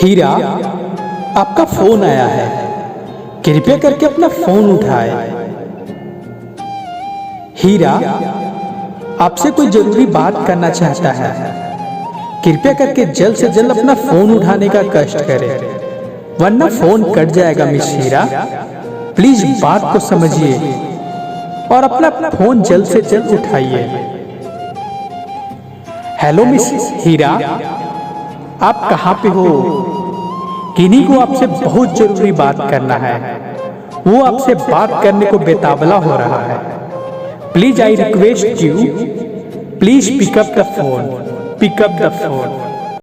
हीरा, आपका फोन आया है। कृपया करके अपना फोन उठाए। हीरा, आपसे कोई जरूरी बात करना चाहता है। कृपया करके जल्द से जल्द अपना फोन उठाने का कष्ट करें, वरना फोन कट जाएगा। मिस हीरा, प्लीज बात को समझिए और अपना फोन जल्द से जल्द उठाइए। हेलो मिस हीरा, आप कहाँ पे हो? किन्हीं को आपसे बहुत जरूरी बात करना है। वो आपसे बात करने को बेताबला हो रहा है। Please I request you, please pick up the phone, pick up the phone.